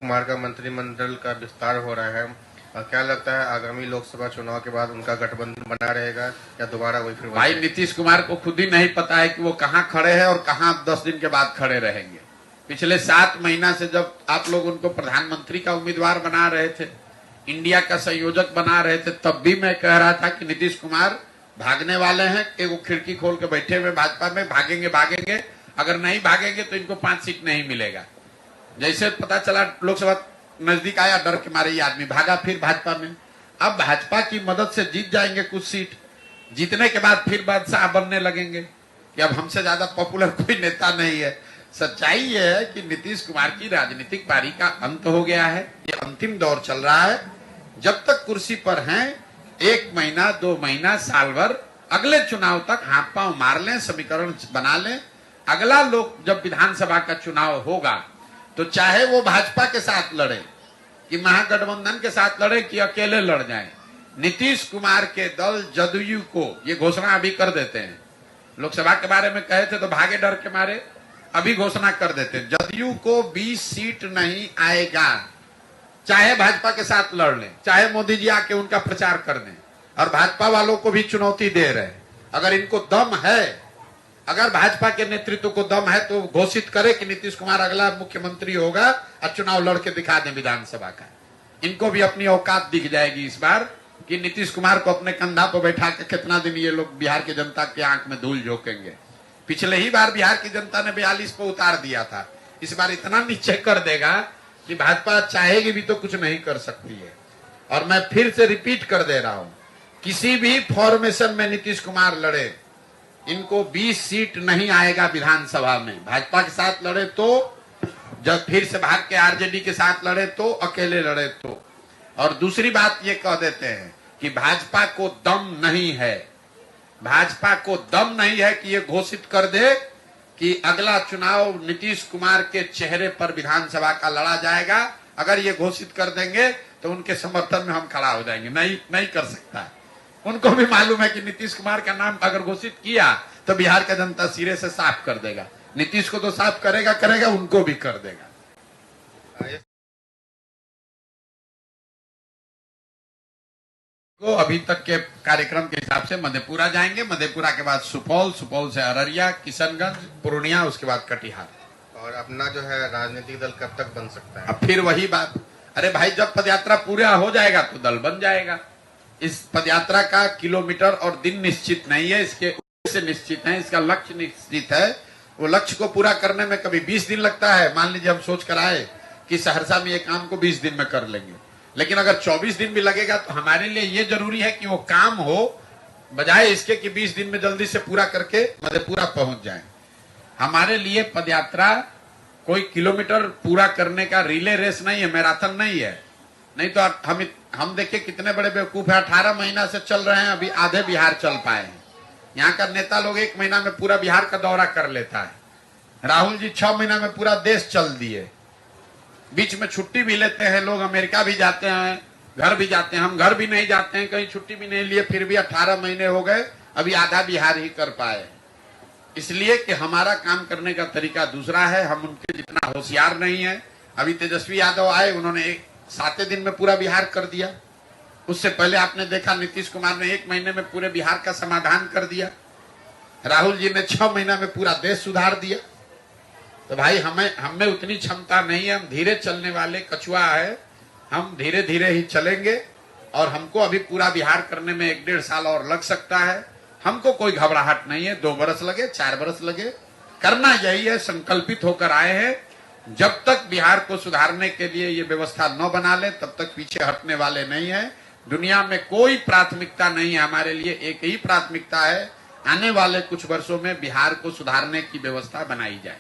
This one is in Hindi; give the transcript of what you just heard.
कुमार का मंत्रिमंडल का विस्तार हो रहा है और क्या लगता है आगामी लोकसभा चुनाव के बाद उनका गठबंधन बना रहेगा या दोबारा वही फिर भाई नीतीश कुमार को खुद ही नहीं पता है कि वो कहाँ खड़े हैं और कहाँ 10 दिन के बाद खड़े रहेंगे। पिछले 7 महीना से जब आप लोग उनको प्रधानमंत्री का उम्मीदवार बना रहे थे, इंडिया का संयोजक बना रहे थे, तब भी मैं कह रहा था कि नीतीश कुमार भागने वाले हैं कि वो खिड़की खोल के बैठे हुए भाजपा में भागेंगे, अगर नहीं भागेंगे तो इनको 5 सीट नहीं मिलेगा। जैसे पता चला लोकसभा नजदीक आया, डर के मारे ये आदमी भागा फिर भाजपा में। अब भाजपा की मदद से जीत जाएंगे कुछ सीट, जीतने के बाद फिर बादशाह बनने लगेंगे कि अब हमसे ज्यादा पॉपुलर कोई नेता नहीं है। सच्चाई ये है कि नीतीश कुमार की राजनीतिक पारी का अंत हो गया है, ये अंतिम दौर चल रहा है। जब तक कुर्सी पर हैं 1 महीना 2 महीना साल भर, अगले चुनाव तक हाथ पांव मार लें, समीकरण बना लें। अगला लोग जब विधानसभा का चुनाव होगा तो चाहे वो भाजपा के साथ लड़े कि महागठबंधन के साथ लड़े कि अकेले लड़ जाए, नीतीश कुमार के दल जदयू को ये घोषणा अभी कर देते हैं। लोकसभा के बारे में कहे थे तो भागे डर के मारे, अभी घोषणा कर देते हैं जदयू को 20 सीट नहीं आएगा। चाहे भाजपा के साथ लड़ लें, चाहे मोदी जी आके उनका प्रचार कर दें, और भाजपा वालों को भी चुनौती दे रहे हैं। अगर इनको दम है, अगर भाजपा के नेतृत्व को दम है तो घोषित करे कि नीतीश कुमार अगला मुख्यमंत्री होगा और चुनाव लड़के दिखा दें विधानसभा का। इनको भी अपनी औकात दिख जाएगी इस बार कि नीतीश कुमार को अपने कंधा पर बैठा के कितना दिन ये लोग बिहार की जनता के आंख में धूल झोंकेंगे। पिछले ही बार बिहार की जनता ने 42 पे उतार दिया था, इस बार इतना नीचे कर देगा कि भाजपा चाहेगी भी तो कुछ नहीं कर सकती है। और मैं फिर से रिपीट कर दे रहा हूं, किसी भी फॉर्मेशन में नीतीश कुमार लड़े, इनको 20 सीट नहीं आएगा विधानसभा में। भाजपा के साथ लड़े तो, जब फिर से भाग के आरजेडी के साथ लड़े तो, अकेले लड़े तो। और दूसरी बात ये कह देते हैं कि भाजपा को दम नहीं है, भाजपा को दम नहीं है कि ये घोषित कर दे कि अगला चुनाव नीतीश कुमार के चेहरे पर विधानसभा का लड़ा जाएगा। अगर ये घोषित कर देंगे तो उनके समर्थन में हम खड़ा हो जाएंगे। नहीं कर सकता। उनको भी मालूम है कि नीतीश कुमार का नाम अगर घोषित किया तो बिहार का जनता सिरे से साफ कर देगा। नीतीश को तो साफ करेगा, उनको भी कर देगा। तो अभी तक के कार्यक्रम के हिसाब से मधेपुरा जाएंगे, मधेपुरा के बाद सुपौल, सुपौल से अररिया, किशनगंज, पूर्णिया, उसके बाद कटिहार। और अपना जो है राजनीतिक दल कब तक बन सकता है? अब फिर वही बात, अरे भाई जब पदयात्रा पूरा हो जाएगा तो दल बन जाएगा। इस पदयात्रा का किलोमीटर और दिन निश्चित नहीं है, इसके उद्देश्य निश्चित है, इसका लक्ष्य निश्चित है। वो लक्ष्य को पूरा करने में कभी 20 दिन लगता है। मान लीजिए हम सोच कर आए कि सहरसा में ये काम को 20 दिन में कर लेंगे, लेकिन अगर 24 दिन भी लगेगा तो हमारे लिए ये जरूरी है कि वो काम हो, बजाय इसके कि 20 दिन में जल्दी से पूरा करके मधेपुरा पहुंच जाए। हमारे लिए पदयात्रा कोई किलोमीटर पूरा करने का रिले रेस नहीं है, मैराथन नहीं है। नहीं तो हम देखिए कितने बड़े बेवकूफ है, 18 महीना से चल रहे हैं, अभी आधे बिहार चल पाए हैं। यहाँ का नेता लोग 1 महीना में पूरा बिहार का दौरा कर लेता है। राहुल जी 6 महीना में पूरा देश चल दिए। बीच में छुट्टी भी लेते हैं लोग, अमेरिका भी जाते हैं, घर भी जाते हैं। हम घर भी नहीं जाते हैं, कहीं छुट्टी भी नहीं लिए, फिर भी 18 महीने हो गए, अभी आधा बिहार ही कर पाए। इसलिए कि हमारा काम करने का तरीका दूसरा है, हम उनके जितना होशियार नहीं है। अभी तेजस्वी यादव आए, उन्होंने 7 दिन में पूरा बिहार कर दिया। उससे पहले आपने देखा नीतीश कुमार ने 1 महीने में पूरे बिहार का समाधान कर दिया। राहुल जी ने 6 महीना में पूरा देश सुधार दिया। तो भाई हमें उतनी क्षमता नहीं है, हम धीरे चलने वाले कछुआ है, हम धीरे धीरे ही चलेंगे। और हमको अभी पूरा बिहार करने में 1-1.5 साल और लग सकता है। हमको कोई घबराहट नहीं है, 2 बरस लगे, 4 बरस लगे, करना यही है। संकल्पित होकर आए हैं, जब तक बिहार को सुधारने के लिए ये व्यवस्था न बना ले तब तक पीछे हटने वाले नहीं है। दुनिया में कोई प्राथमिकता नहीं है, हमारे लिए एक ही प्राथमिकता है, आने वाले कुछ वर्षों में बिहार को सुधारने की व्यवस्था बनाई जाए।